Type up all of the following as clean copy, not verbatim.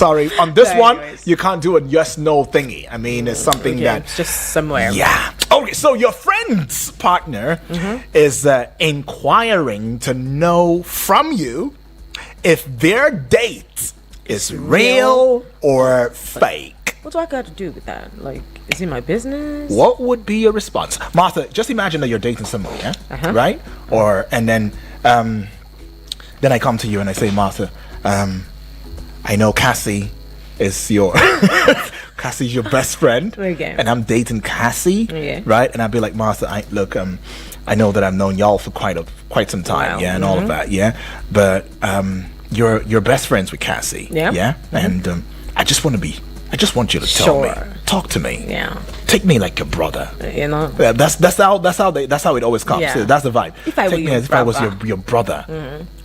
Sorry, on this one, anyways. you can't do a yes/no thingy. I mean, it's something Okay, that it's just somewhere. Yeah. Okay, so your friend's partner is inquiring to know from you if their date is real or fake. What do I got to do with that? Like, is it my business? What would be your response, Martha? Just imagine that you're dating somebody, right? And then I come to you and I say, Martha, I know Cassie's your best friend, Okay. and I'm dating Cassie, Okay. right? And I'd be like, Martha, I know that I've known y'all for quite some time, Wow. and all of that, but you're best friends with Cassie, and I just want you to tell me, talk to me, take me like your brother, You know. Yeah, that's how it always comes. Yeah. So that's the vibe. If I were Take me your as if I was brother. your brother,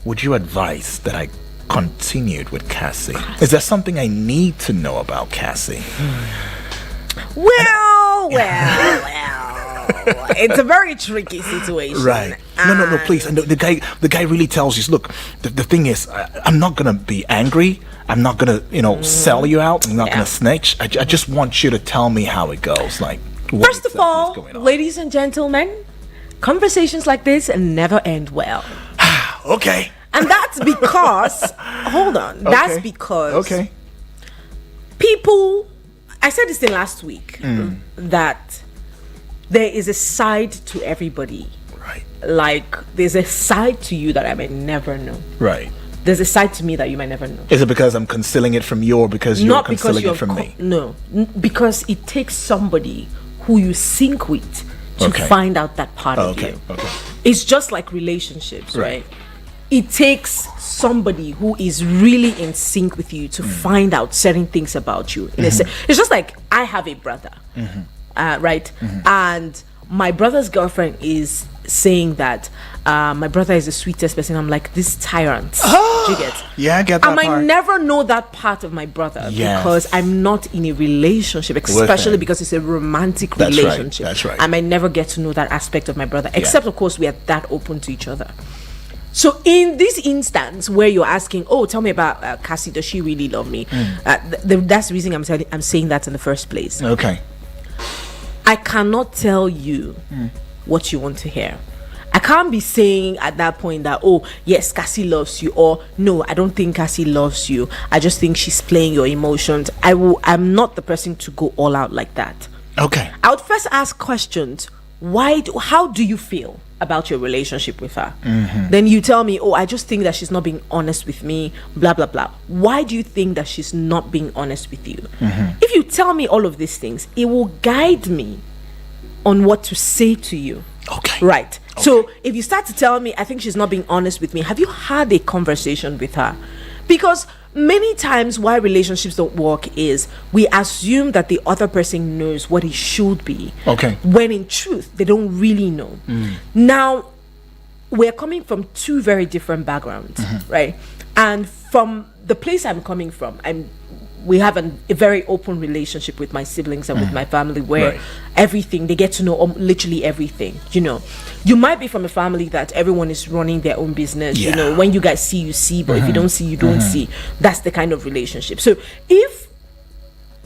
would you advise that I continued with Cassie? Is there something I need to know about Cassie? Well. It's a very tricky situation. Right. No, please. And the guy really tells you, look, the thing is, I'm not gonna be angry. I'm not gonna, sell you out. I'm not gonna snitch. I just want you to tell me how it goes. Like, what First of exactly is all, going on? ladies and gentlemen, conversations like this never end well. Okay. And that's because, hold on, that's because people, I said this in last week, that there is a side to everybody. Right. Like, there's a side to you that I may never know. Right. There's a side to me that you might never know. Is it because I'm concealing it from you, or because you're concealing it from me? No, because it takes somebody who you sync with to find out that part of you. Okay. It's just like relationships, right? It takes somebody who is really in sync with you to find out certain things about you. It's just like I have a brother, right? And my brother's girlfriend is saying that my brother is the sweetest person. I'm like, this tyrant. Do you get? Yeah, I get that I might part. never know that part of my brother Yes. because I'm not in a relationship, especially him. because it's a romantic That's right, relationship. that's right. I might never get to know that aspect of my brother, except of course we are that open to each other. So in this instance where you're asking, oh, tell me about Cassie, does she really love me? That's the reason I'm saying that in the first place. Okay. I cannot tell you what you want to hear. I can't be saying at that point that, oh, yes, Cassie loves you, or no, I don't think Cassie loves you. I just think she's playing your emotions. I'm not the person to go all out like that. Okay. I would first ask questions. How do you feel about your relationship with her? Then you tell me, oh, I just think that she's not being honest with me, blah blah blah. Why do you think that she's not being honest with you? If you tell me all of these things, it will guide me on what to say to you. Okay. Right. Okay. So if you start to tell me, I think she's not being honest with me, have you had a conversation with her? Because many times why relationships don't work is we assume that the other person knows what it should be. Okay. When in truth, they don't really know. Now, we're coming from two very different backgrounds, right? And from the place I'm coming from, we have a very open relationship with my siblings and with my family where everything, they get to know literally everything. You might be from a family that everyone is running their own business. When you guys see, you see, but if you don't see, you don't see. That's the kind of relationship. So if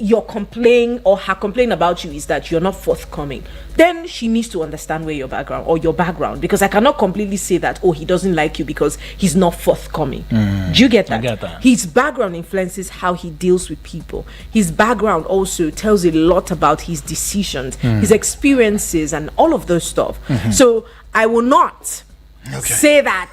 your complaint or her complaint about you is that you're not forthcoming, then she needs to understand where your background, because I cannot completely say that, oh, he doesn't like you because he's not forthcoming. Do you get that? I get that. His background influences how he deals with people. His background also tells a lot about his decisions, his experiences, and all of those stuff. So I will not say that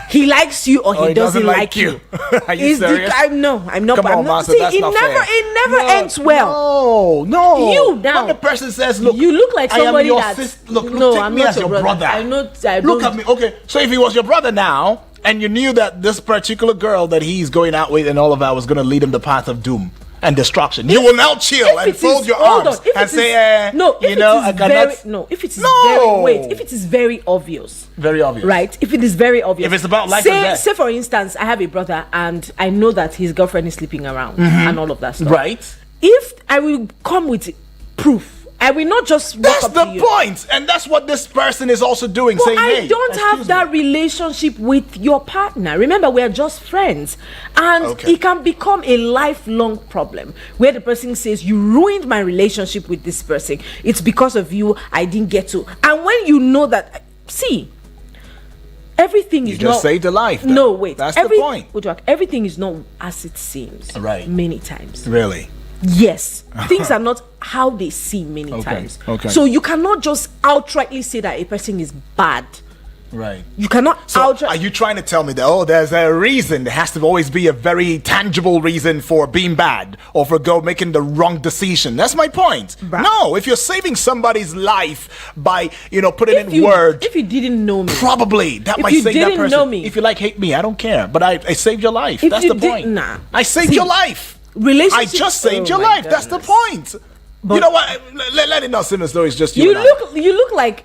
he likes you or he doesn't like you. Are you serious? I'm not. Come on, Master, See, that's it not never fair. ends well. No. You now. When the person says, look, You look like I am somebody your that. sister. Look, no, take I'm me not as your your brother. brother. Look at me. Okay, so if he was your brother now, and you knew that this particular girl that he's going out with and all of that was going to lead him the path of doom and destruction, you will now chill and fold your arms and say, I cannot. If it is if it is very obvious, right? If it is very obvious, if it's about life and death. Say for instance, I have a brother and I know that his girlfriend is sleeping around and all of that stuff. Right. If I will come with proof I will not just walk That's up the to you. point, and that's what this person is also doing. But saying, I "Hey, don't have excuse that me." relationship with your partner. Remember, we are just friends, and Okay. it can become a lifelong problem where the person says, "You ruined my relationship with this person. It's because of you. I didn't get to." And when you know that, see, everything You is just not saved a life. then. No, wait. That's the point. Ujwak, everything is not as it seems. Right. Many times. Really? Yes, things are not how they seem many times. okay. So you cannot just outrightly say that a person is bad. Right. You cannot So are you trying to tell me that there's a reason? There has to always be a very tangible reason for being bad or for making the wrong decision. That's my point. Bruh. No, if you're saving somebody's life by putting in words, If you didn't know me, probably that If might you save that didn't person. know me. If you hate me, I don't care. But I saved your life. If That's you the did- point. nah. I saved See, your life. relationship- I just saved Oh your my life. That's the goodness. point. You know what? Let it not seem as though it's just you. you and I. look like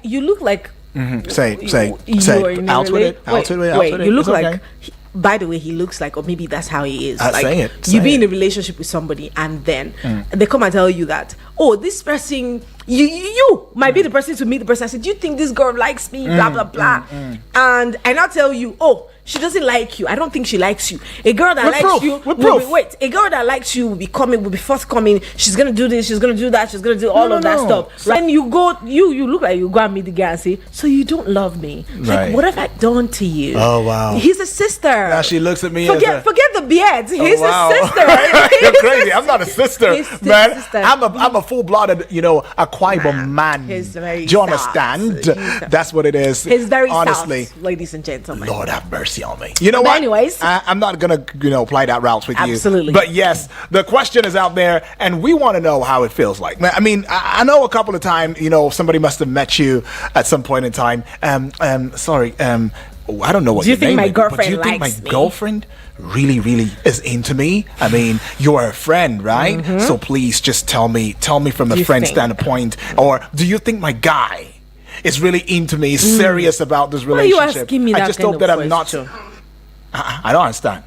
Say you're in a out with it. rela- Out with it. Out wait, with it. you look It's okay. like. By the way, he looks like, or maybe that's how he is. Like, say it, you say be in it. a relationship with somebody, and then they come and tell you that, oh, this person, you might be the person to meet the person. I said, do you think this girl likes me? Blah blah blah. And I now tell you, oh, she doesn't like you. I don't think she likes you. A girl that With likes proof, you, with will proof. wait. A girl that likes you will be forthcoming. She's gonna do this. She's gonna do that. She's gonna do all of that no. stuff. Right? And you go, you look like you go and meet the guy and say, so you don't love me? Right. Like, what have I done to you? Oh, wow. He's a sister. Now she looks at me Forget as forget the beard. He's wow. a sister. You're crazy. I'm not a sister, He's the man. sister. I'm a full-blooded, a Quaibo man. He's very Do you soft. understand? He's- That's what it is. He's very honestly. soft, ladies and gentlemen. Lord have mercy on me. You know But what? anyways. I'm not gonna, play that route with you. Absolutely. But yes, the question is out there, and we want to know how it feels like. I mean, I know a couple of times, somebody must have met you at some point in time. Sorry. I don't know what Do you your think name my is, but do girlfriend you think my likes me? girlfriend really, really is into me? I mean, you're a friend, right? So please just tell me from a You friend think? standpoint, or do you think my guy is really into me, is serious about this Why are you relationship? asking me I that just kind hope of that I'm not. question? I don't understand.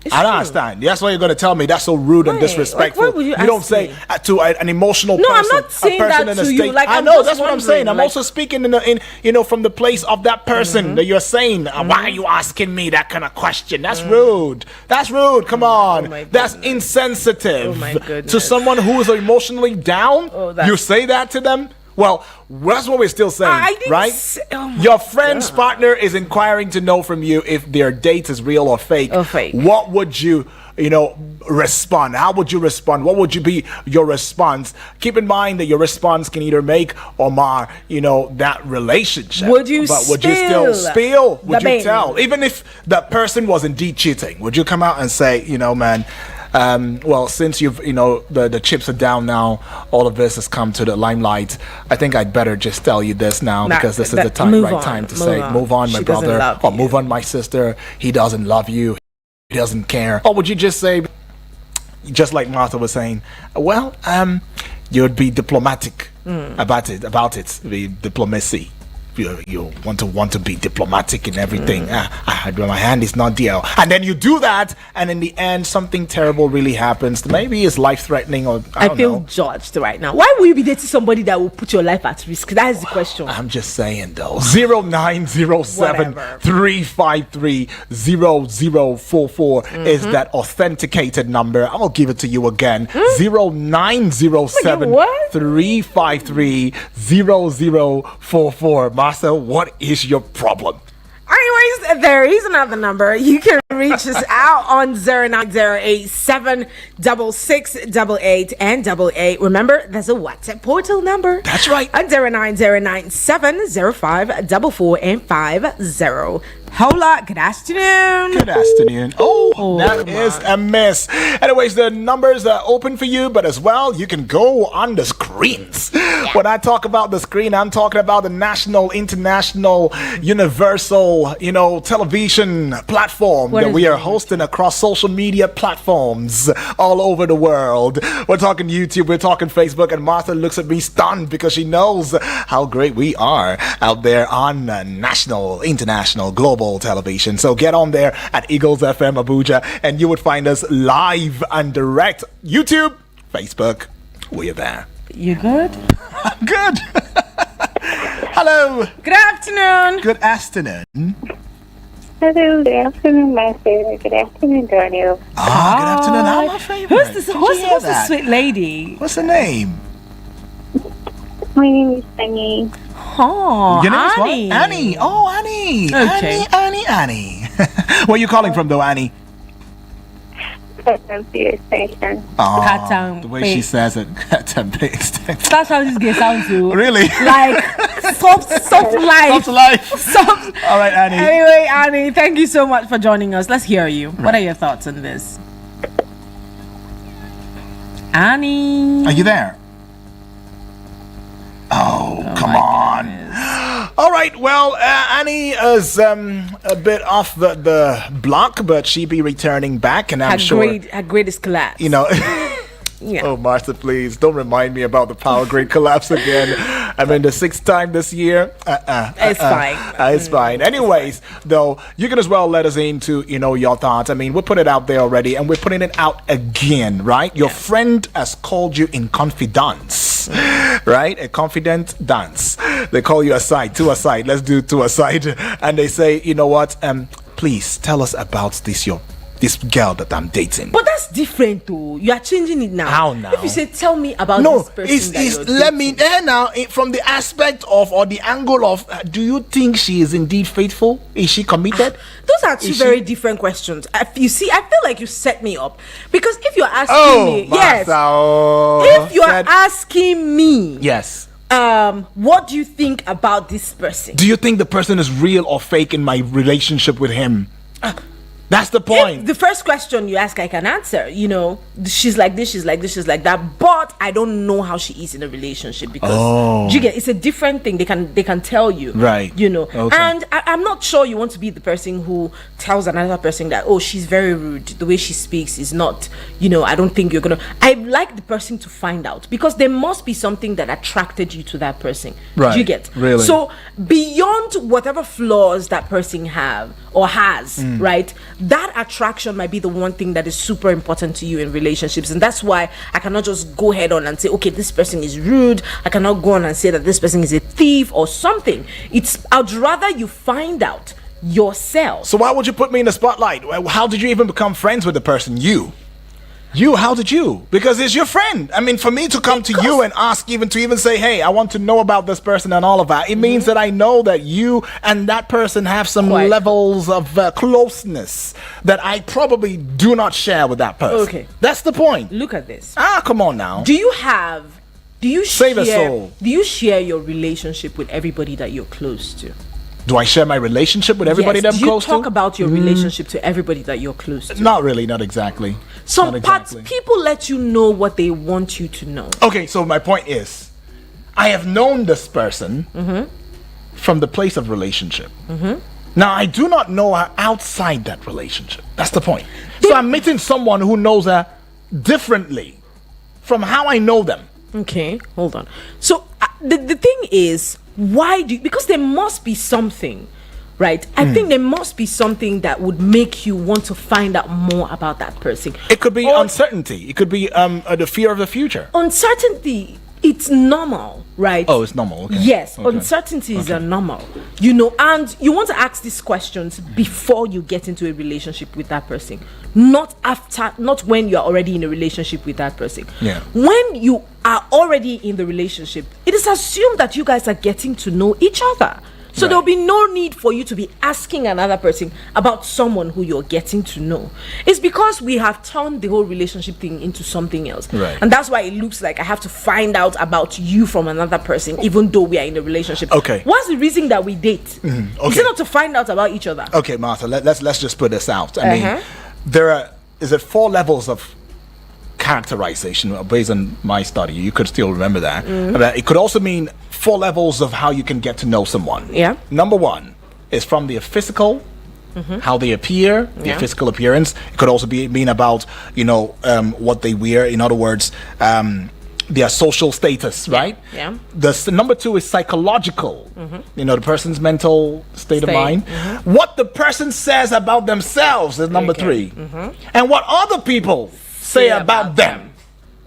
It's I don't true. understand. That's why you're going to tell me. That's so rude and Why? disrespectful. Like, why would you don't ask say me? To an emotional No, I'm person. not saying a person that in a to you. state. Like, I I'm know. just That's what I'm saying. wondering, I'm like- also speaking from the place of that person that you're saying. Why are you asking me that kind of question? That's rude. That's rude. Come on. my That's goodness. insensitive Oh, my to goodness. someone who is emotionally down. Oh, that's- You say that to them. Well, that's what we're still saying, I didn't right? say- oh my Your friend's God. partner is inquiring to know from you if their date is real or fake. Or fake. What would you respond? How would you respond? What would you be your response? Keep in mind that your response can either make or mar, that relationship. Would you But would you still spill spill? Would the you beans? tell? Even if that person was indeed cheating, would you come out and say, man, well, since you've, the chips are down now, all of this has come to the limelight. I think I'd better just tell you this now Nah, because this is that- the time, move right on, time to move say, on. move on, my She doesn't brother, love or you. move on, my sister. He doesn't love you. He doesn't care. Or would you just say, just like Martha was saying, well, you'd be diplomatic about it, be diplomacy. You want to be diplomatic in everything. My hand is not deal, and then you do that, and in the end, something terrible really happens. Maybe it's life threatening, or I don't feel know. judged right now. Why would you be dating somebody that will put your life at risk? That is the question. I'm just saying though. 0907 353 0044 is that authenticated number. I'll give it to you again. 0907 What? 353 0044. Marcel, what is your problem? Anyways, there is another number. You can reach us out on 0908-766-88 and 88. Remember, there's a WhatsApp portal number. That's right. At 0909-705-44 and 50. Hola, good afternoon. Good afternoon. Oh, that my. is a miss. Anyways, the numbers are open for you, but as well, you can go on the screens. When I talk about the screen, I'm talking about the national, international, universal, television platform What that is we are it? hosting across social media platforms all over the world. We're talking YouTube, we're talking Facebook, and Martha looks at me stunned because she knows how great we are out there on national, international, global television. So get on there at Eagles FM Abuja and you would find us live and direct. YouTube, Facebook, we're there. You good? I'm good. Hello. Good afternoon. Good afternoon. Hello, good afternoon, my favorite. Good afternoon, Daniel. Good afternoon. How my favorite? Who's the sweet lady? What's her name? My name is Annie. Oh, Your name is what? Annie. Annie. Oh, Annie. Okay. Annie. Where are you calling from, though, Annie? Peer station. Oh, Katam. the way she says it. That's how this gets out to. Really? Like soft life. Soft life. Soft. All right, Annie. Anyway, Annie, thank you so much for joining us. Let's hear you. What are your thoughts on this? Annie. Are you there? Oh come on. All right, well, Annie is a bit off the block, but she be returning back, and I'm sure Her grade is collapsed. you know. Yeah. Oh, Martha, please don't remind me about the power grid collapse again. I mean, the 6th time this year. It's fine. It's fine. Anyways, though, you can as well let us into, your thoughts. I mean, we put it out there already, and we're putting it out again, right? Your friend has called you in confidence, right? A confident dance. They call you aside, two aside. Let's do two aside. And they say, you know what? Please tell us about this girl that I'm dating. But that's different though. You are changing it now. How now? If you say, tell me about No, this person that you're let me dating. now from the aspect of or the angle of do you think she is indeed faithful? Is she committed? Those are two Is very she- different questions. You see, I feel like you set me up because if you're asking Oh, me, Martha, if you are asking me, yes. what do you think about this person? Do you think the person is real or fake in my relationship with him? That's the point. If the first question you ask, I can answer. She's like this, she's like this, she's like that. But I don't know how she is in a relationship because do you get? It's a different thing. They can tell you, Right. Okay. And I'm not sure you want to be the person who tells another person that she's very rude. The way she speaks is not. I don't think you're gonna. I like the person to find out because there must be something that attracted you to that person. Right. Do you get? Really? So beyond whatever flaws that person has, right? That attraction might be the one thing that is super important to you in relationships, and that's why I cannot just go head on and say, okay, this person is rude. I cannot go on and say that this person is a thief or something. I'd rather you find out yourself. So why would you put me in the spotlight? How did you even become friends with the person? How did you? Because it's your friend. I mean, for me to come to you and ask, even say, hey, I want to know about this person and all of that, it means that I know that you and that person have some Quite. levels of closeness that I probably do not share with that person. Okay. That's the point. Look at this. Come on now. Do you Save a share soul. do you share your relationship with everybody that you're close to? Do I share my relationship with everybody that I'm Do you close talk to? about your relationship to everybody that you're close to? Not really, not exactly. Some Not parts, exactly. people let you know what they want you to know. Okay, so my point is, I have known this person from the place of relationship. Now, I do not know her outside that relationship. That's the point. So I'm meeting someone who knows her differently from how I know them. Okay, hold on. So the thing is, because there must be something, right? I think there must be something that would make you want to find out more about that person. It could be Or- uncertainty. It could be the fear of the future. Uncertainty, it's normal, right? Oh, it's normal. Okay. Yes, Okay. uncertainties are normal, and you want to ask these questions before you get into a relationship with that person, not when you're already in a relationship with that person. Yeah. When you are already in the relationship, it is assumed that you guys are getting to know each other. So Right. there'll be no need for you to be asking another person about someone who you're getting to know. It's because we have turned the whole relationship thing into something else. Right. And that's why it looks like I have to find out about you from another person, even though we are in a relationship. Okay. What's the reason that we date? Is okay. it not to find out about each other? Okay, Martha, let's just put this out. I Uh-huh. mean, there are 4 levels of characterization based on my study. You could still remember that. But it could also mean 4 levels of how you can get to know someone. Yeah. Number 1 is from the physical, how they appear, their Yeah. physical appearance. It could also mean about what they wear. In other words, their social status, right? Yeah. Number 2 is psychological. The person's mental state of mind. What the person says about themselves is number Okay. 3. And what other people say about them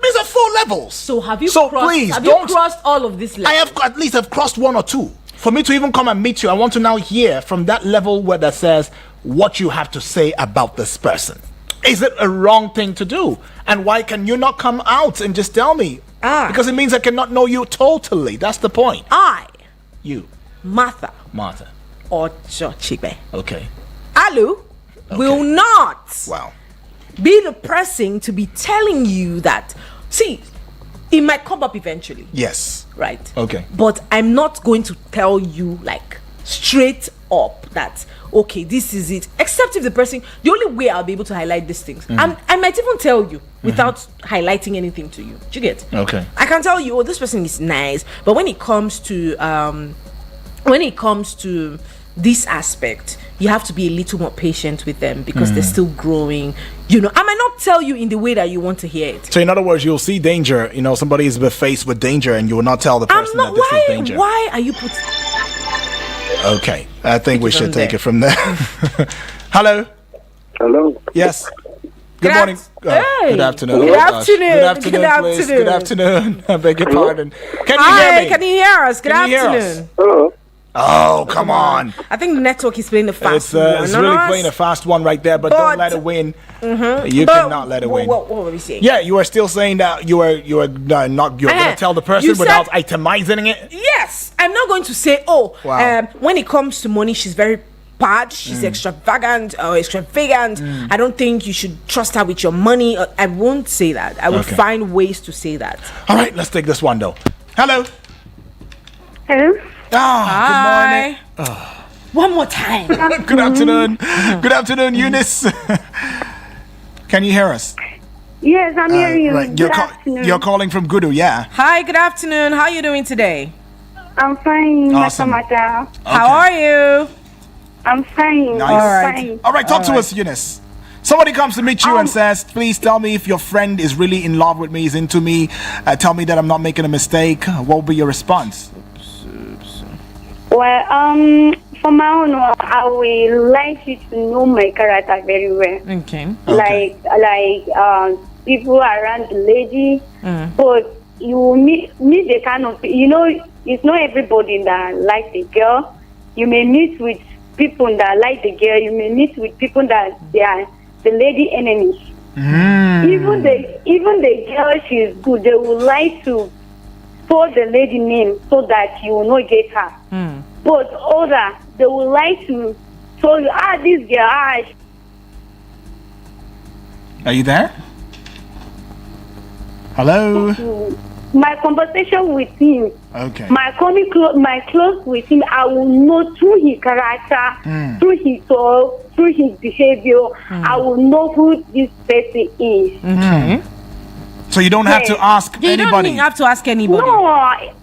These are 4 levels. So have you So crossed, please have don't. you crossed all of this level? I have at least have crossed 1 or 2. For me to even come and meet you, I want to now hear from that level where that says what you have to say about this person. Is it a wrong thing to do? And why can you not come out and just tell me? Because it means I cannot know you totally. That's the point. You, Martha or Chibe. Okay. Alu will not Wow. be the person to be telling you that. See, it might come up eventually. Yes. Right. Okay. But I'm not going to tell you like straight up that okay, this is it. Except if the person, the only way I'll be able to highlight these things, I might even tell you without highlighting anything to you. Do you get? Okay. I can tell you, oh, this person is nice, but when it comes to this aspect, you have to be a little more patient with them because they're still growing. You know, I might not tell you in the way that you want to hear it. So in other words, you'll see danger. You know, somebody is faced with danger, and you will not tell the person that this is danger. Why are you putting? Okay, I think we should take there. it from there. Hello. Hello. Yes. Good morning. Hey. Good afternoon. Good Oh, gosh. afternoon. Good afternoon. Good Please. afternoon. Good afternoon. I beg your pardon. Can you Hi, hear me? can you hear us? Good Can you hear us? afternoon. Hello. Oh, come on. I think the network is playing the fast It's one. really playing a fast one right there, but don't let it win. You cannot let it win. What were we saying? Yeah, you are still saying that you are not going to tell the person You said- without itemizing it. Yes, I'm not going to say, Wow. when it comes to money, she's very bad, she's extravagant or extravagant. I don't think you should trust her with your money. I won't say that. I will Okay. find ways to say that. All right, let's take this one though. Hello. Hello? Good morning. One more time. Good afternoon. Good afternoon, Eunice. Can you hear us? Yes, I'm hearing you. Right. Good afternoon. You're calling from Gudu, yeah? Hi, good afternoon. How are you doing today? I'm fine, Awesome. Matamata. How are you? I'm fine. Nice. I'm All right. fine. All right, talk to us, Eunice. Somebody comes to meet you and says, please tell me if your friend is really in love with me, is into me. Tell me that I'm not making a mistake. What will be your response? Well, for my own, I will like you to know my character very well. Okay. Like people around the lady, but you will meet the kind of, it's not everybody that likes the girl. You may meet with people that like the girl. You may meet with people that they are the lady enemies. Even the girl, she's good. They would like to spoil the lady name so that you will not get her. But other, they would like to tell you, this girl, Are you there? Hello? my conversation with him, Okay. my close with him, I will know through his character, through his talk, through his behavior, I will know who this person is. Okay. So you don't have to ask You don't anybody. have to ask anybody. No, I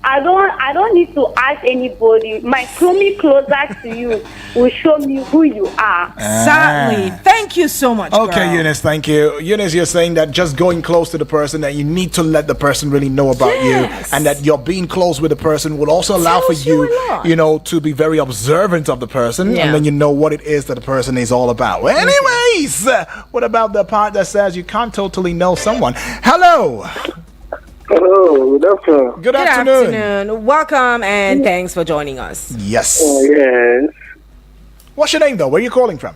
don't need to ask anybody. My coming closer to you will show me who you are. Certainly. Thank you so much. Okay, girl. Eunice, thank you. Eunice, you're saying that just going close to the person, that you need to let the person really know about Yes. you, and that you're being close with the person will also allow for Tells you a you, lot. to be very observant of the person, Yeah. and then you know what it is that the person is all about. Well, anyways, what about the part that says you can't totally know someone? Hello. Hello. Good afternoon. Good Good afternoon. afternoon. Welcome and thanks for joining us. Yes. Yes. What's your name, though? Where are you calling from?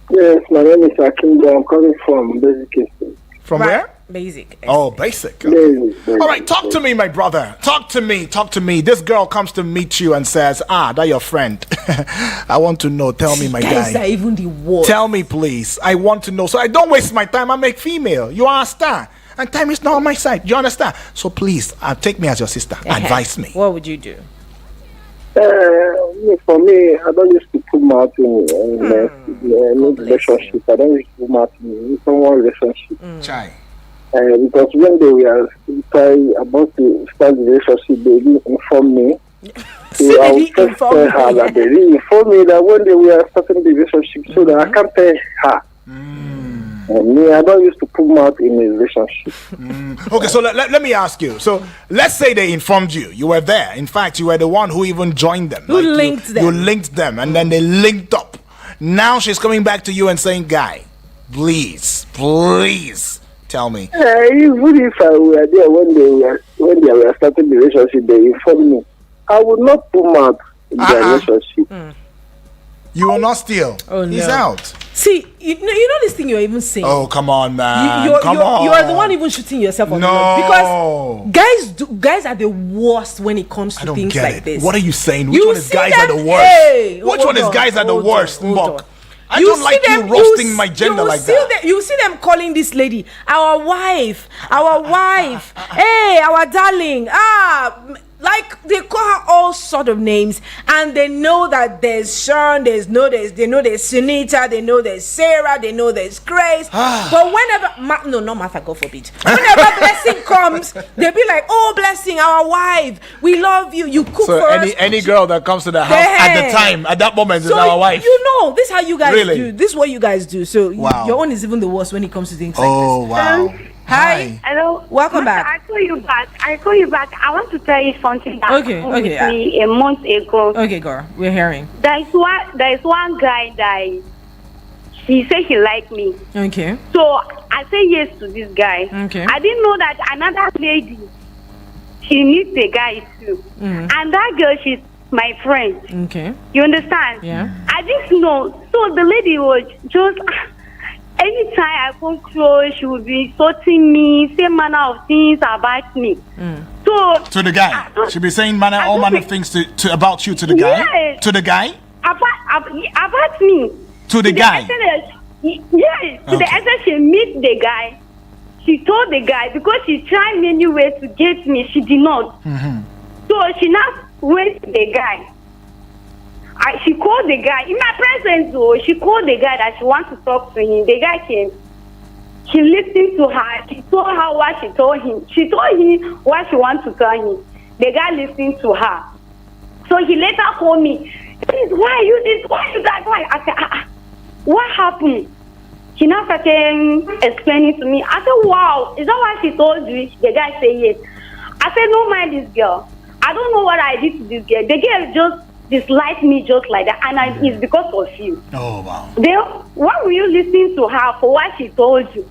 Yes, my name is Akinda. I'm calling from Basic Estate. From Right. where? Basic. Oh, basic. Basic. All right, talk to me, my brother. Talk to me. This girl comes to meet you and says, that your friend. I want to know. Tell me, my Guys guy. are even the worst. Tell me, please. I want to know. So I don't waste my time. I make female. You understand? And time is not on my side. You understand? So please, take me as your sister. Advise me. What would you do? For me, I don't used to put mouth in any bless relationship. I don't used to put mouth in someone relationship. Chai. Because when they were about to start the relationship, they didn't inform me. So I will just tell her that they didn't inform me that when they were starting the relationship, so that I can't tell her. And me, I don't used to put mouth in a relationship. Okay, so let me ask you. So let's say they informed you. You were there. In fact, you were the one who even joined them. Who linked them. You linked them, and then they linked up. Now she's coming back to you and saying, guy, please, Tell me. Even if I were there when they were starting the relationship, they informed me. I would not put mouth in the relationship. You will not steal. Oh, no. He's out. See, you know this thing you're even saying. Oh, come on, man. You are the on. one even shooting yourself on No. the road. Because guys are the worst when it comes to things like this. What are you saying? Which You one is see guys them- are the worst? Hey, Which one is hold guys on, are the hold worst? on, hold Mbok? on. I don't like you roasting my gender like that. You see them calling this lady our wife, hey, our darling. Like they call her all sort of names, and they know that there's Sean, they know there's Sunita, they know there's Sarah, they know there's Grace. But whenever not Martha, God forbid. Whenever Blessing comes, they'll be like, "Oh, Blessing, our wife, we love you. You cook So for us." any girl that comes to the house at that moment is our wife. You know, this is how you guys Really? do. This is what you guys do. So Wow. your own is even the worst when it comes to things like Oh this. wow. Hi. Hello. Welcome Master, back. I call you back. I want to tell you something that Okay, happened okay, with me a month ago. Okay, girl, we're hearing. There is one guy that he said he liked me. Okay. So I say yes to this guy. Okay. I didn't know that another lady, she needs a guy too. And that girl, she's my friend. Okay. You understand? Yeah. I didn't know. So the lady was just, anytime I come close, she would be insulting me, say manner of things about me. So To the guy. She'll be saying all manner of things to about you to the guy. Yes. To the guy. about me. To the guy. Yes. To the extent she meet the guy, she told the guy because she tried many ways to get me, she did not. So she now went to the guy. She called the guy in my presence. She called the guy that she wants to talk to him. The guy came. She listened to her. She told her what she told him. She told him what she wants to tell him. The guy listened to her. So he later called me. Why you this? Why you that? Why? I said, what happened? She now started explaining to me. I said, wow, is that what she told you? The guy said yes. I said, don't mind this girl. I don't know what I did to this girl. The girl just disliked me just like that, and it's because of you. Oh wow. Then why were you listening to her for what she told you?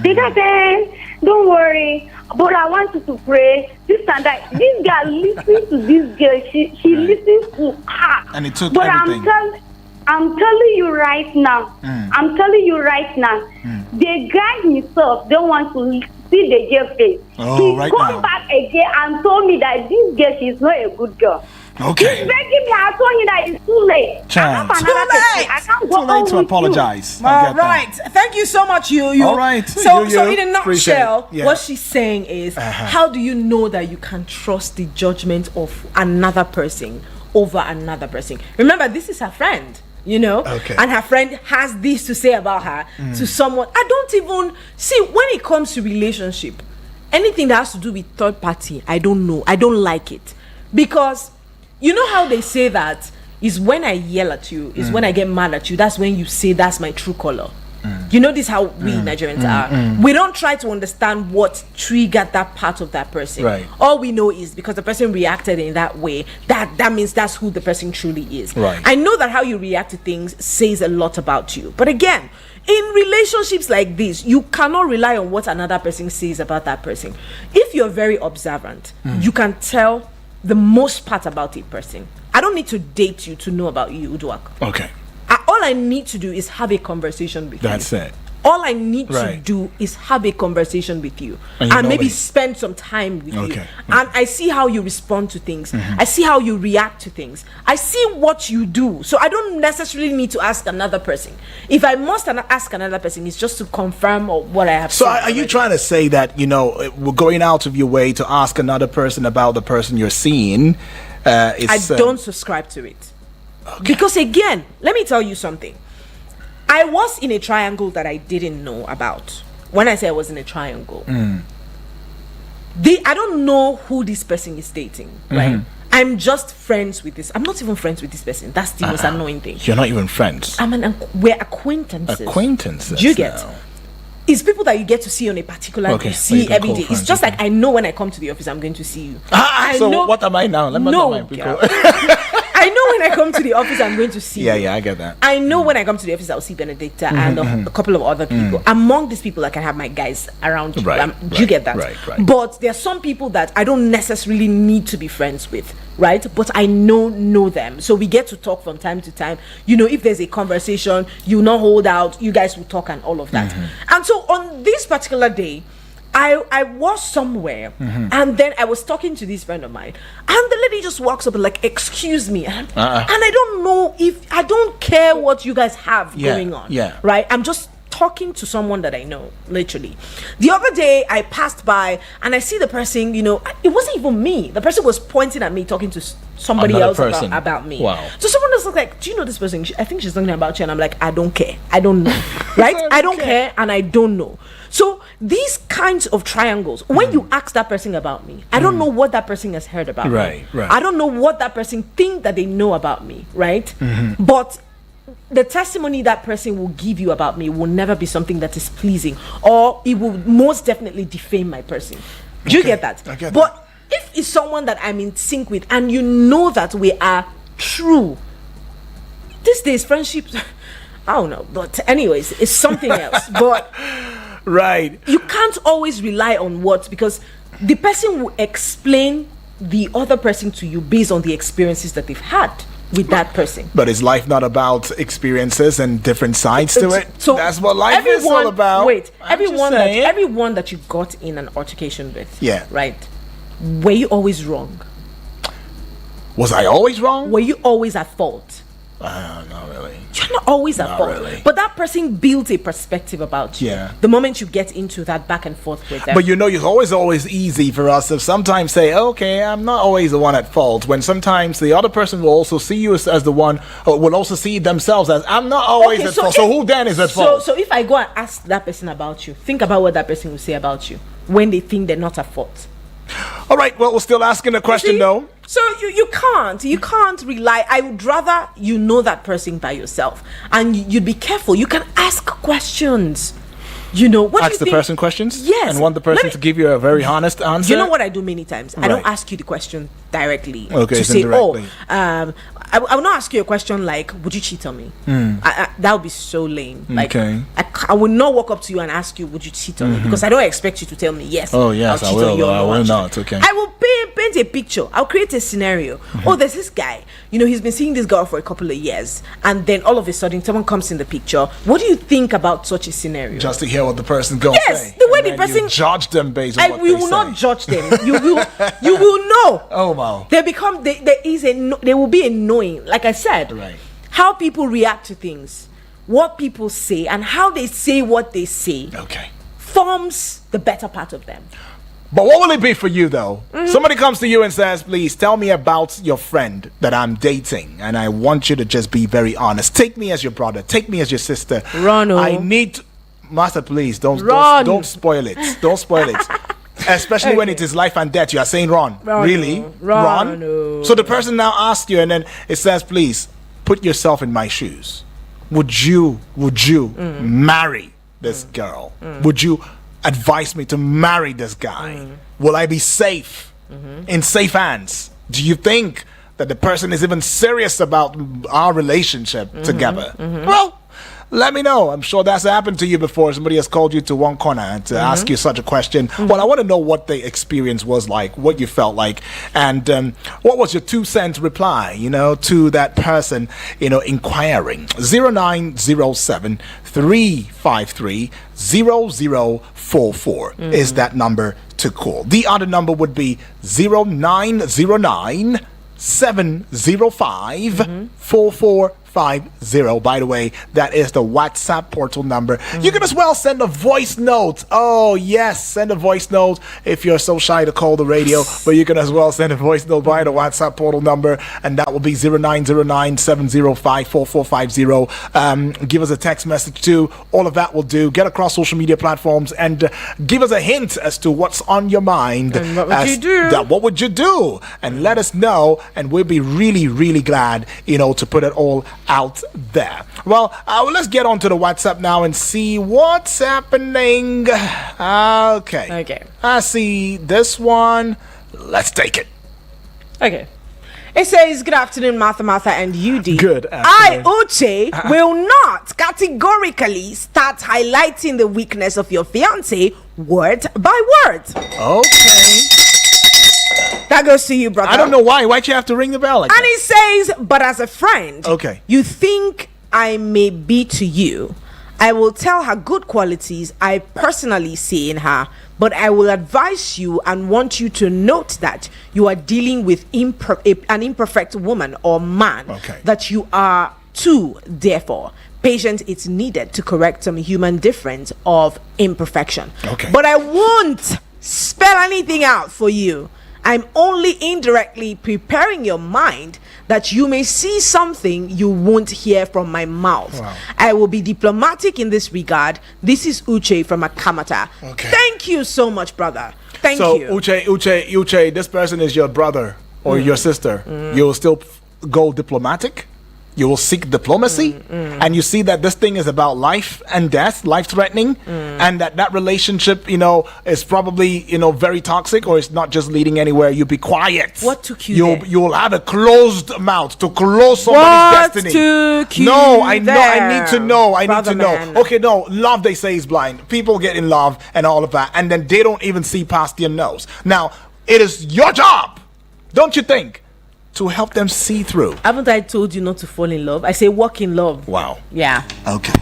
The guy said, don't worry, but I want you to pray. This and that. This guy listening to this girl. She listens to her. And it took but everything. I'm telling you right now. The guy himself don't want to see the girl face. Oh, right come now. back again and told me that this girl, she's not a good girl. Okay. He's begging me. I told him that it's too late. Chance. I have another person. I can't go Too late on to with apologize. I All get that. right. Thank you so much, you. All right. So You. in a Appreciate nutshell, it. Yeah. what she's saying is, how do you know that you can trust the judgment of another person over another person? Remember, this is her friend. You know, Okay. and her friend has this to say about her to someone. I don't even see when it comes to relationship, anything that has to do with third party. I don't know. I don't like it because you know how they say that is when I yell at you, is when I get mad at you. That's when you say that's my true color. You know this is how we Nigerians are. We don't try to understand what triggered that part of that person. Right. All we know is because the person reacted in that way, that means that's who the person truly is. Right. I know that how you react to things says a lot about you. But again, in relationships like this, you cannot rely on what another person says about that person. If you're very observant, you can tell the most part about a person. I don't need to date you to know about you, Uduak. Okay. All I need to do is have a conversation with you. That's it. All I need to Right. do is have a conversation with you And you know maybe me. spend some time with you. Okay. And I see how you respond to things. I see how you react to things. I see what you do. So I don't necessarily need to ask another person. If I must ask another person, it's just to confirm what I have So said are you already. trying to say that, we're going out of your way to ask another person about the person you're seeing? I don't subscribe to it. Because again, let me tell you something. I was in a triangle that I didn't know about. When I say I was in a triangle, I don't know who this person is dating, right? I'm just friends with this. I'm not even friends with this person. That's the most annoying thing. You're not even friends. We're acquaintances. Acquaintances. Do you get? now. It's people that you get to see on a particular Okay, you so you see can every call day. It's friends, just okay. like I know when I come to the office, I'm going to see you. I So know, what am I now? Let me no, know. girl. I know when I come to the office, I'm going to see you. Yeah, I get that. I know when I come to the office, I'll see Benedicta and a couple of other people. Among these people, I can have my guys around you. Do you get that? Right. But there are some people that I don't necessarily need to be friends with, right? But I know them. So we get to talk from time to time. You know, if there's a conversation, you not hold out, you guys will talk and all of that. And so on this particular day, I was somewhere and then I was talking to this friend of mine and the lady just walks up and like, excuse me. And I don't know if, I don't care what you guys have going on. Yeah. Right? I'm just talking to someone that I know, literally. The other day I passed by and I see the person, you know, it wasn't even me. The person was pointing at me, talking to somebody else about me. Wow. So someone was like, do you know this person? I think she's talking about you. And I'm like, I don't care. I don't know. Right? I don't care and I don't know. So these kinds of triangles, when you ask that person about me, I don't know what that person has heard about me. Right. I don't know what that person think that they know about me, right? But the testimony that person will give you about me will never be something that is pleasing, or it will most definitely defame my person. Do you get that? I get but that. if it's someone that I'm in sync with and you know that we are true, these days friendships, I don't know, but anyways, it's something else. But Right. you can't always rely on words, because the person will explain the other person to you based on the experiences that they've had with that person. But is life not about experiences and different sides to it? So that's what life is all about. Wait, I'm just everyone saying. that you got in an altercation with, Yeah. right? Were you always wrong? Was I always wrong? Were you always at fault? Not really. You're not always at Not fault. really. But that person built a perspective about you. Yeah. The moment you get into that back and forth with them. But you know, it's always easy for us to sometimes say, okay, I'm not always the one at fault, when sometimes the other person will also see you as the one, or will also see themselves as, I'm not always at fault. So who then is at fault? So if I go and ask that person about you, think about what that person will say about you when they think they're not at fault. All right, well, we're still asking the question, though. So you can't rely. I would rather you know that person by yourself, and you'd be careful. You can ask questions. You know, what Ask do you the think? person questions? Yes. And want the person to give you a very honest answer? You know what I do many times? I don't Right. ask you the question directly. Okay, to it's say, indirectly. I will not ask you a question like, would you cheat on me? That would be so lame. Like, Okay. I will not walk up to you and ask you, would you cheat on me? Because I don't expect you to tell me yes. Oh, yes, I'll I cheat will, on you or I no, will I'll cheat. not, okay. I will paint a picture. I'll create a scenario. Oh, there's this guy. You know, he's been seeing this girl for a couple of years, and then all of a sudden, someone comes in the picture. What do you think about such a scenario? Just to hear what the person's going to Yes, say. the way And the then person- you judge them based on what we they will say. not judge them. You will know. Oh, wow. There will be a knowing. Like I said, Right. how people react to things, what people say, and how they say what they say Okay. forms the better part of them. But what will it be for you, though? Somebody comes to you and says, please tell me about your friend that I'm dating, and I want you to just be very honest. Take me as your brother. Take me as your sister. Run, oh. I need... Master, please, don't spoil it. Don't spoil it. Especially when it is life and death. You are saying run. Really? oh. Run, oh. So the person now asks you, and then it says, please, put yourself in my shoes. Would you marry this girl? Would you advise me to marry this guy? Will I be safe in safe hands? Do you think that the person is even serious about our relationship together? Well, let me know. I'm sure that's happened to you before. Somebody has called you to one corner to ask you such a question. Well, I want to know what the experience was like, what you felt like, and what was your 2 cent reply, you know, to that person, you know, inquiring. 0907 353 0044 is that number to call. The other number would be 0909 705 4450. By the way, that is the WhatsApp portal number. You can as well send a voice note. Oh yes, send a voice note if you're so shy to call the radio, but you can as well send a voice note via the WhatsApp portal number, and that will be 0909 705 4450. Give us a text message too. All of that will do. Get across social media platforms and give us a hint as to what's on your mind. And what would you do? What would you do? And let us know, and we'll be really, really glad, you know, to put it all out there. Well, let's get on to the WhatsApp now and see what's happening. Okay. I see this one. Let's take it. Okay. It says, good afternoon, Martha, and UD. Good I, afternoon. Uche, will not categorically start highlighting the weakness of your fiancé word by word. Okay. That goes to you, brother. I don't know why. Why'd you have to ring the bell like And that? he says, but as a friend, Okay. you think I may be to you. I will tell her good qualities I personally see in her, but I will advise you and want you to note that you are dealing with an imperfect woman or man, Okay. that you are too, therefore. Patience is needed to correct some human difference of imperfection. Okay. But I won't spell anything out for you. I'm only indirectly preparing your mind that you may see something you won't hear from my mouth. Wow. I will be diplomatic in this regard. This is Uche from Akamata. Okay. Thank you so much, brother. Thank So, you. Uche, this person is your brother or your sister. You will still go diplomatic. You will seek diplomacy, and you see that this thing is about life and death, life-threatening, and that relationship, is probably, very toxic, or it's not just leading anywhere. You be quiet. What took you there? You'll have a closed mouth to close somebody's What destiny. took you No, I know. I there, need to know. I brother need to know. man? Okay, no, love they say is blind. People get in love and all of that, and then they don't even see past their nose. Now, it is your job, don't you think, to help them see through. Haven't I told you not to fall in love? I say walk in love. Wow. Yeah. Okay.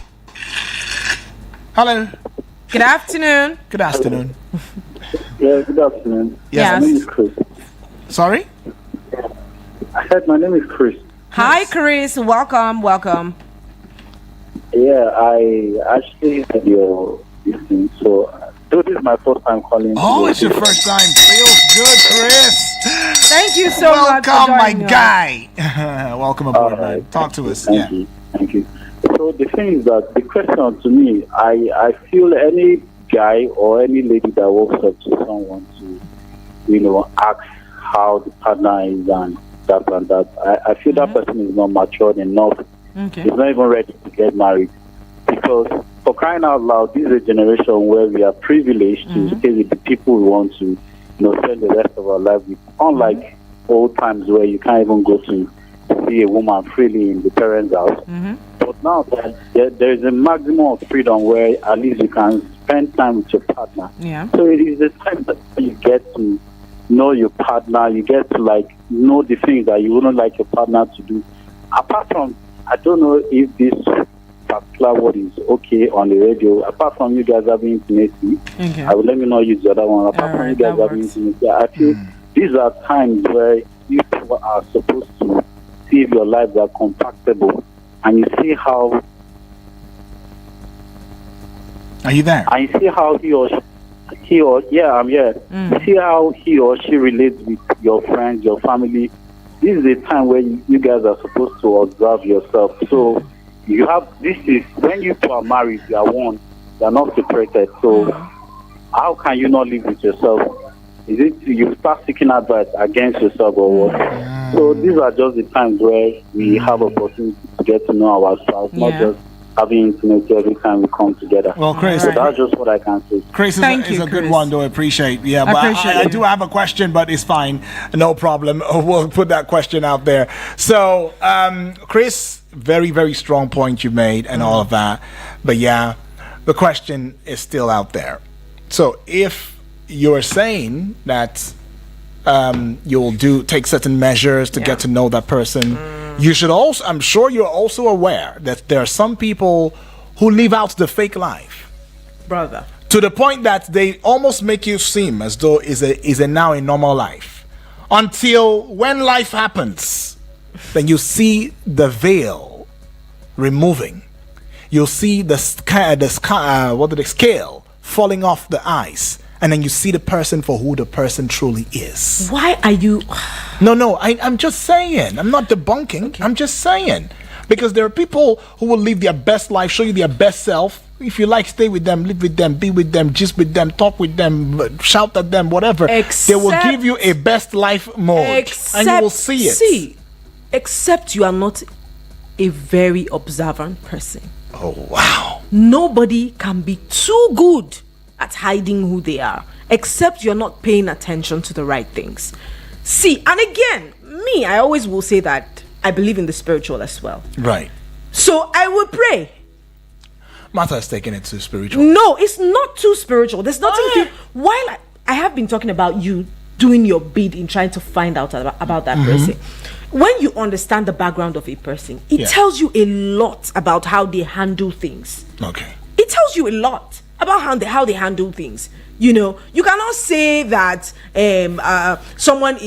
Hello. Good afternoon. Good afternoon. Yeah, good afternoon. Yes. My name is Chris. Sorry? I said my name is Chris. Hi, Chris. Welcome. Yeah, I actually had your listening, so this is my first time calling. Oh, it's your first time. Feels good, Chris. Thank you so much for Welcome, my joining us. guy. Welcome aboard, All man. right. Talk to us. Thank Yeah. you. Thank you. So the thing is that the question to me, I feel any guy or any lady that walks up to someone to, ask how the partner is and that, I feel that person is not matured enough. Okay. He's not even ready to get married. Because for crying out loud, this is a generation where we are privileged to stay with the people we want to, spend the rest of our life with. Unlike old times where you can't even go to see a woman freely in the parents' house. But now there is a maximum of freedom where at least you can spend time with your partner. Yeah. So it is the time that you get to know your partner, you get to know the things that you wouldn't like your partner to do. Apart from, I don't know if this particular word is okay on the radio. Apart from you guys having intimacy, Okay. I will let me know use the other one. Apart from you guys having intimacy, I feel these are times where you people are supposed to see if your lives are compatible, and you see how. Are you there? And you see how he or yeah, I'm here. You see how he or she relates with your friends, your family. This is a time where you guys are supposed to observe yourself. So this is when you two are married, you are one, you are not separated. So how can you not live with yourself? Is it you start seeking advice against yourself or what? So these are just the times where we have opportunity to get to know ourselves, not just having intimacy every time we come together. Well, Chris, So that's just what I can say. Chris Thank is you, a good Chris. one to appreciate. Yeah, but Appreciate I it. do have a question, but it's fine. No problem. We'll put that question out there. So, Chris, very, very strong point you made and all of that. But yeah, the question is still out there. So if you're saying that you'll take certain measures to get to know that person, you should also, I'm sure you're also aware that there are some people who live out the fake life, Brother. to the point that they almost make you seem as though is a now a normal life, until when life happens, then you see the veil removing, you'll see the scale falling off the eyes, and then you see the person for who the person truly is. Why are you... No, I'm just saying. I'm not debunking. Okay. I'm just saying. Because there are people who will live their best life, show you their best self. If you like, stay with them, live with them, be with them, just with them, talk with them, shout at them, whatever. They will give you a best life mode. And you will see it. Except you are not a very observant person. Oh, wow. Nobody can be too good at hiding who they are, except you're not paying attention to the right things. See, and again, me, I always will say that I believe in the spiritual as well. Right. So I will pray. Martha is taking it too spiritual. No, it's not too spiritual. There's nothing to. While I have been talking about you doing your bid in trying to find out about that person, when you understand the background of a person, it tells you a lot about how they handle things. Okay. It tells you a lot about how they handle things. You know, you cannot say that someone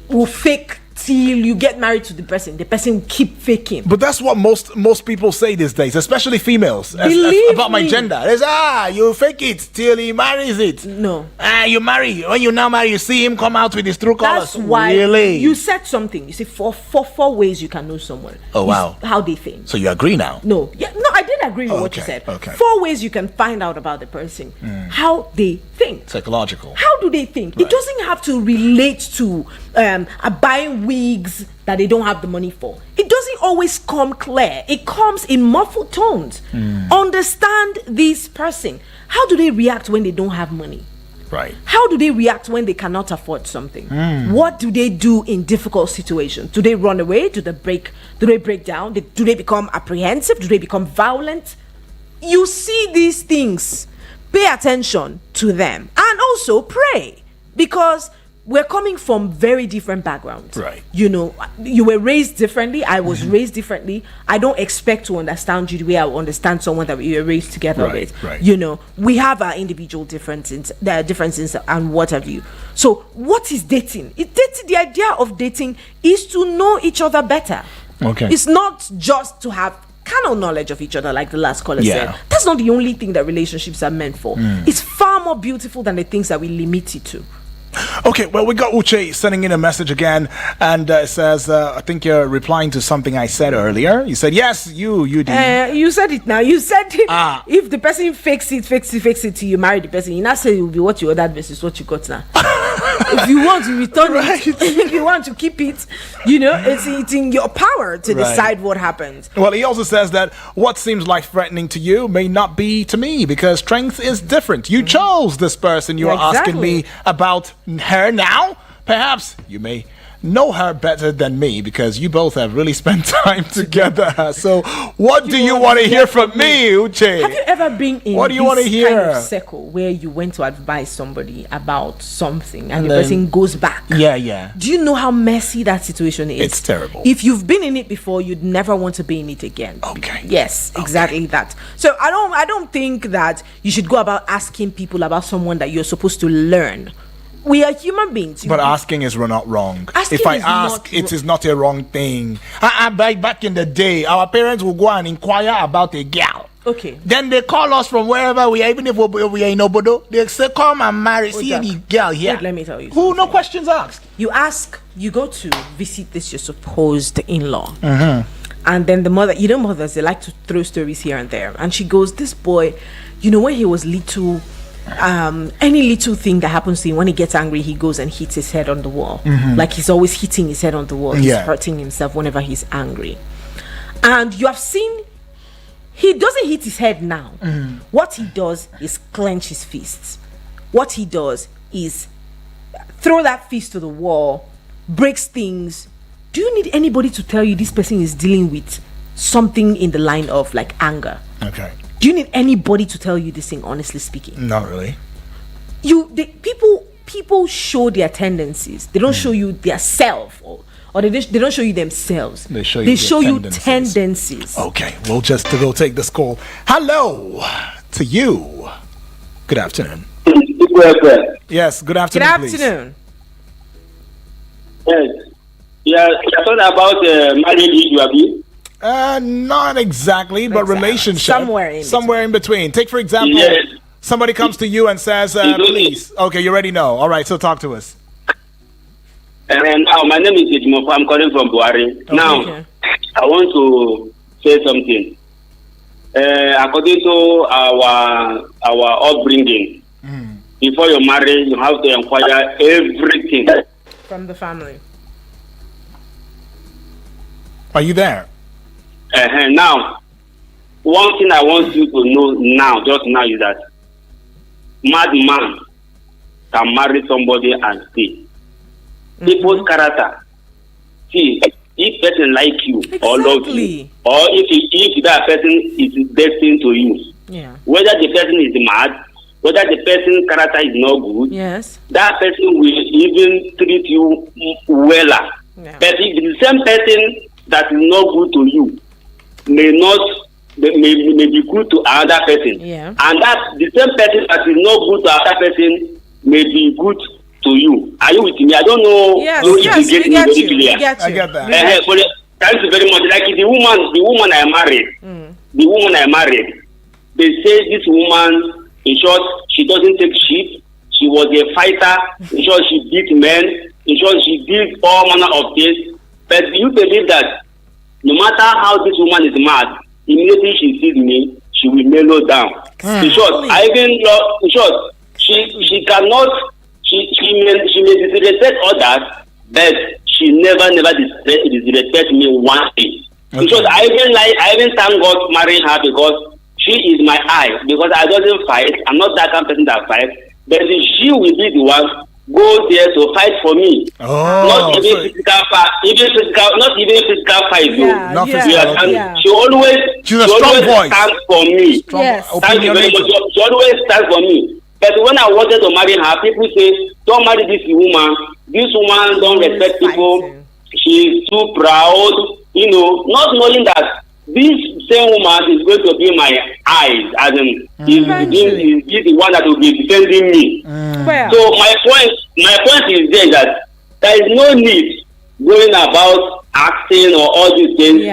will fake till you get married to the person keep faking. But that's what most people say these days, especially females. About my gender. It's you fake it till he marries it. No. You marry. When you now marry, you see him come out with his true colors. That's why really? You said something. You see, for four ways you can know someone. Oh, wow. How they think. So you agree now? No. I did agree with what you said. Okay. 4 ways you can find out about the person. How they think. Psychological. How do they think? Right. It doesn't have to relate to buying wigs that they don't have the money for. It doesn't always come clear. It comes in muffled tones. Understand this person. How do they react when they don't have money? Right. How do they react when they cannot afford something? What do they do in difficult situations? Do they run away? Do they break down? Do they become apprehensive? Do they become violent? You see these things. Pay attention to them. And also pray. Because we're coming from very different backgrounds. Right. You know, you were raised differently. I was raised differently. I don't expect to understand you the way I will understand someone that we were raised together with. Right. You know, we have our individual differences and what have you. So what is dating? The idea of dating is to know each other better. Okay. It's not just to have carnal knowledge of each other, like the last caller said. That's not the only thing that relationships are meant for. It's far more beautiful than the things that we limit it to. Okay, well, we got Uche sending in a message again, and it says, I think you're replying to something I said earlier. You said, yes, you did. You said it now. You said it. If the person fakes it till you marry the person, you now say it will be what you ordered versus what you got now. If you want to return it, if you want to keep it, you know, it's in your power to decide what happens. Well, he also says that what seems like threatening to you may not be to me because strength is different. You chose this person. You are asking me about her now. Perhaps you may know her better than me because you both have really spent time together. So what do you want to hear from me, Uche? Have you ever been in what do you want to hear? Kind of circle where you went to advise somebody about something and the person goes back? Yeah. Do you know how messy that situation is? It's terrible. If you've been in it before, you'd never want to be in it again. Okay. Yes, exactly that. So I don't think that you should go about asking people about someone that you're supposed to learn. We are human beings. But asking is not wrong. Asking if I is ask, it is not a wrong thing. Back in the day, our parents will go and inquire about a girl. Okay. Then they call us from wherever we are, even if we are in Obodo. They say, come and marry. See any girl here. Wait, let me tell you Who? No questions asked. You go to visit this your supposed in-law. And then the mother, mothers, they like to throw stories here and there. And she goes, this boy, when he was little, any little thing that happens to him, when he gets angry, he goes and hits his head on the wall. Like he's always hitting his head on the wall. He's hurting himself whenever he's angry. And you have seen, he doesn't hit his head now. What he does is clench his fists. What he does is throw that fist to the wall, breaks things. Do you need anybody to tell you this person is dealing with something in the line of like anger? Okay. Do you need anybody to tell you this thing, honestly speaking? Not really. People show their tendencies. They don't show you their self, or they don't show you themselves. They show you tendencies. Okay, well, just to go take this call. Hello to you. Good afternoon. Yes, good afternoon. Good afternoon. Yes. Yeah, I thought about marriage issue, have you? Not exactly, but relationship. Somewhere in between. Take, for example, somebody comes to you and says, please. Okay, you already know. All right, so talk to us. Now, my name is Ejimofa. I'm calling from Buhari. Okay. Now, I want to say something. According to our upbringing, before you marry, you have to inquire everything from the family. Are you there? Now, one thing I want you to know now, just now, is that mad man can marry somebody and stay. people's character. See, if person like you or love you, or if that person is destined to you, whether the person is mad, whether the person's character is not good, that person will even treat you weller. But if the same person that is not good to you may be good to another person, and that the same person that is not good to another person may be good to you. Are you with me? I don't know. Yes, we get you. I get that. Thank you very much. Like the woman I married, they say this woman, in short, she doesn't take shit. She was a fighter. In short, she beat men. In short, she did all manner of things. But you believe that no matter how this woman is mad, immediately she sees me, she will mellow down. In short, she cannot. She may disrespect others, but she never disrespect me one day. Okay. Because I even thank God marrying her, because she is my eye. Because I doesn't fight. I'm not that kind of person that fights. But she will be the one go there to fight for me. Not even physical fight. Not even physical fight. She's a strong voice. Stands for me. Thank you very much. She always stands for me. But when I wanted to marry her, people say, don't marry this woman. This woman don't respect people. She is too proud. Not knowing that this same woman is going to be my eyes, as in, is the one that will be defending me. So my point is that there is no need going about acting or all these things.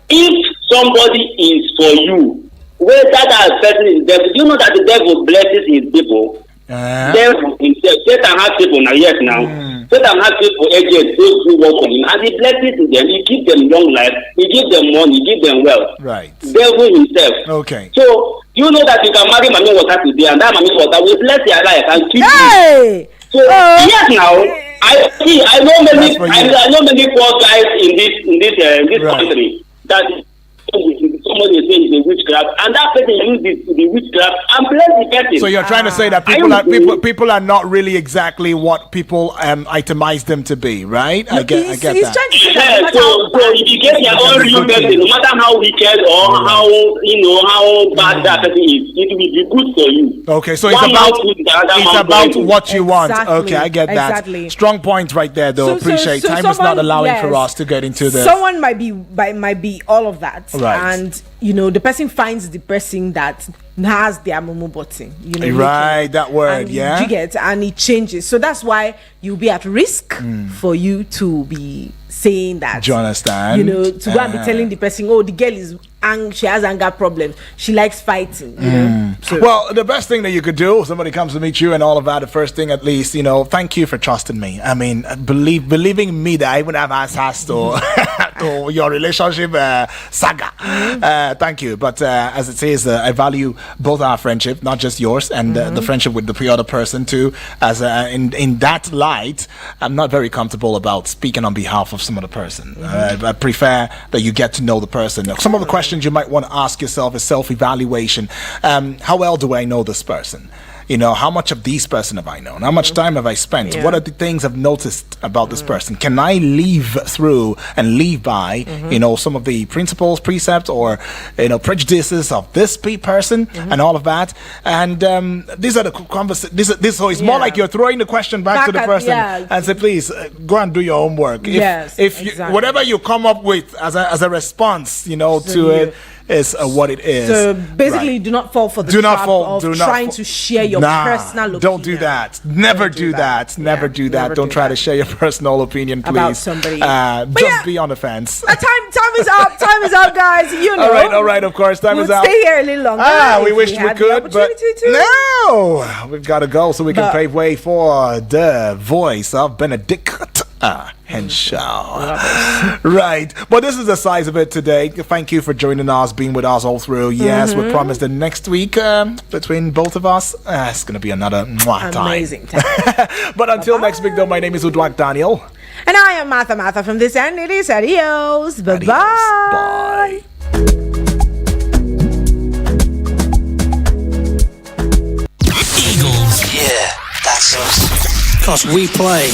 If somebody is for you, whether that person is devil, you know that the devil blesses his people. Devil himself, Satan has people now. Satan has people, agents, those who work for him, and he blesses them. He gives them long life. He gives them money. He gives them wealth. Right. Devil himself. Okay. So you know that you can marry Mami Water today, and that Mami Water will bless your life and keep you. So yes, now I know many poor guys in this country that somebody is saying it's a witchcraft, and that person uses the witchcraft and bless the person. So you're trying to say that people are not really exactly what people itemize them to be, right? I get that. So if you get your own real person, no matter how wicked or how bad that person is, it will be good for you. Okay, so it's about what you want. Okay, I get that. Exactly. Strong point right there, though. Appreciate. Time is not allowing for us to get into this. Someone might be all of that. Right. And the person finds the person that has their momo button, right, that word, you get, and it changes. So that's why you'll be at risk for you to be saying that. Do you understand? To go and be telling the person, oh, the girl is she has anger problems, she likes fighting. So. Well, the best thing that you could do, if somebody comes to meet you and all of that, the first thing at least, thank you for trusting me. I mean, believing me that I would have access to to your relationship saga. Thank you. But as it says, I value both our friendship, not just yours, and the friendship with the other person too. As in that light, I'm not very comfortable about speaking on behalf of some other person. I prefer that you get to know the person. Some of the questions you might want to ask yourself is self-evaluation. How well do I know this person? How much of this person have I known? How much time have I spent? What are the things I've noticed about this person? Can I live through and live by, some of the principles, precepts, or, prejudices of this person and all of that? And these are the conversations. So it's more like you're throwing the question back to the person and say, please, go and do your homework. Whatever you come up with as a response, to it, is what it is. So basically, do not fall for the trap of trying to share your personal opinion. Don't do that. Never do that. Never do that. Don't try to share your personal opinion, please. About somebody. Just be on the fence. Time is up. Time is up, guys. All right. Of course, time is up. Stay here a little longer. We wish we could, but no, we've got to go so we can pave way for the voice of Benedict Henshaw. Right. But this is the size of it today. Thank you for joining us, being with us all through. Yes, we promise that next week, between both of us, it's going to be another amazing time. But until next week, though, my name is Udwak Daniel. And I am Martha from this end. It is adios. Bye-bye. Bye. Eagles. Yeah, that's us. 'Cause we play.